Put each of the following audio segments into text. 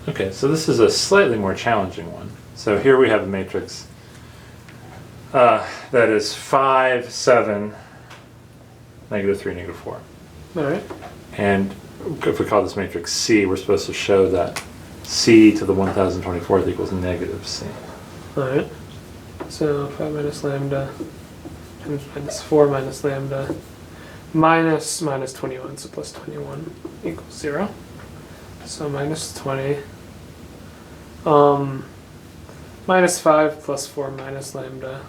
Okay, so this is a slightly more challenging one. So here we have a matrix that is 5, 7, -3, -4. All right. And if we call this matrix C, we're supposed to show that C to the 1024th equals -C. All right. So 5 minus lambda times -4 minus lambda minus 21, so plus 21 equals 0. So minus 20. Minus 5 plus 4 minus lambda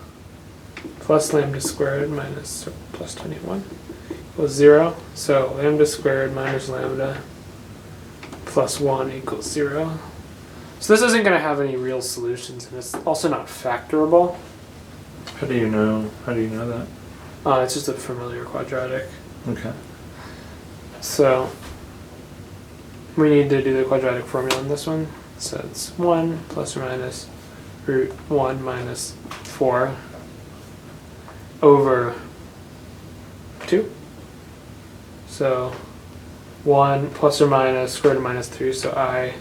plus lambda squared minus plus 21 equals 0. So lambda squared minus lambda plus 1 equals 0. So this isn't going to have any real solutions, and it's also not factorable. How do you know that? It's just a familiar quadratic. Okay. So we need to do the quadratic formula on this one. So it's 1 plus or minus root 1 minus 4 over 2. So 1 plus or minus square root of minus 3, so I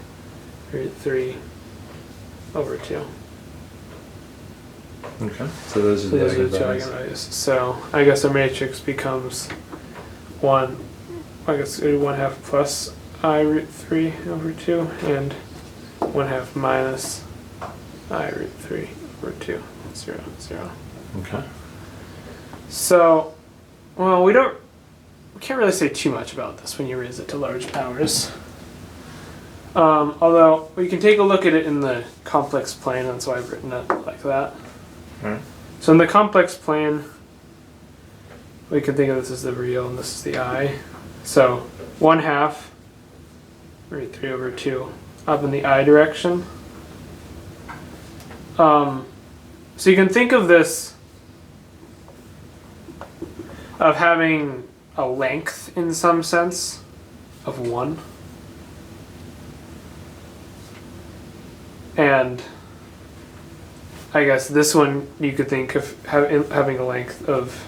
root 3 over 2. Okay, so those are the eigenvalues. So I guess our matrix becomes 1, I guess 1/2 plus I root 3 over 2 and 1/2 minus I root 3 over 2, 0, 0. Okay. So, well, we can't really say too much about this when you raise it to large powers. Although we can take a look at it in the complex plane, that's why I've written it like that. Right. So in the complex plane, we can think of this as the real and this is the I. So 1/2 root 3 over 2 up in the I direction. So you can think of this of having a length in some sense of 1. And I guess this one you could think of having a length of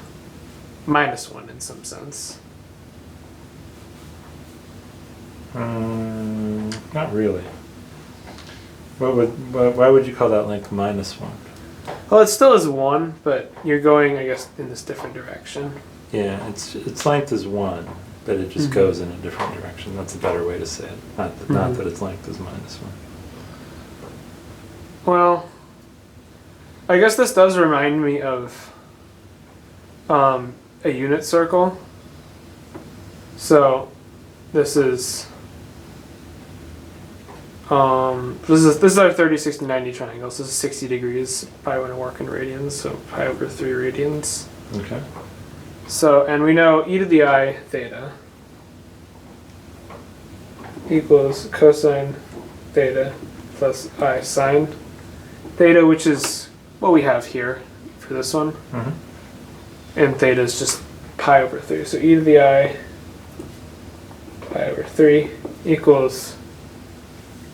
-1 in some sense. Not really. Why would you call that length -1? Well, it still is 1, but you're going, I guess, in this different direction. Yeah, its length is 1, but it just goes in a different direction. That's a better way to say it. Not that its length is -1. Well, I guess this does remind me of a unit circle. So this is this is our 30, 60, 90 triangle. So this is 60 degrees. Pi when I work in radians, so pi over 3 radians. Okay. So, and we know e to the I theta equals cosine theta plus I sine theta, which is what we have here for this one. Mm-hmm. And theta is just pi over 3. So e to the I pi over 3 equals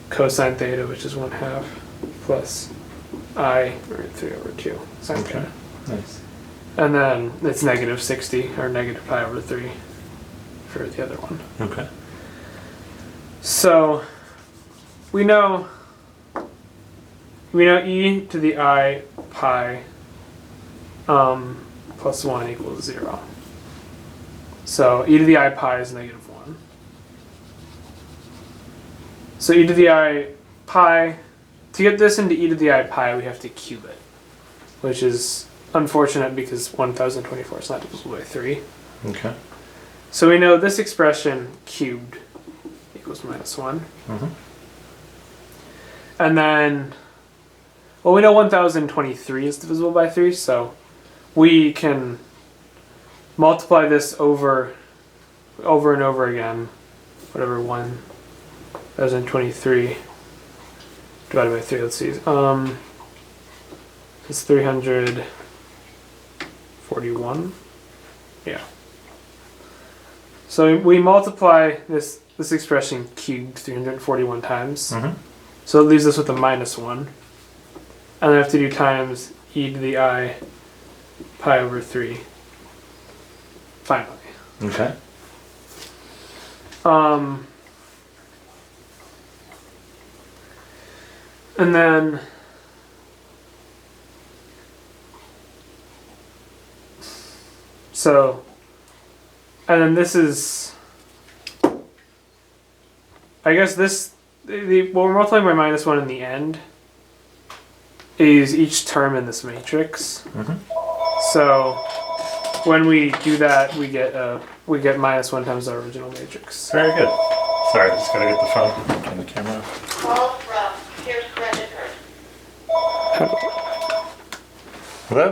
cosine theta, which is 1/2, plus I root 3 over 2 sine Okay. theta. Nice. And then it's -60 or negative pi over 3 for the other one. Okay. So we know e to the I pi plus 1 equals 0. So e to the I pi is -1. So e to the I pi, to get this into e to the I pi, we have to cube it, which is unfortunate because 1024 is not divisible by 3. Okay. So we know this expression cubed equals -1. Mm-hmm. And then, well, we know 1023 is divisible by 3, so we can multiply this over and over again, whatever 1023 divided by 3, let's see. It's 341. Yeah. So we multiply this expression cubed 341 times. Mm-hmm. So it leaves us with a -1. And then I have to do times e to the I pi over 3 finally. And then this is, I guess this, what we're multiplying by -1 in the end is each term in this matrix. So when we do that, we get -1 times our original matrix. Very good. Sorry, I just gotta get the phone and the camera off. Call from Pierce Credit Card. Hello?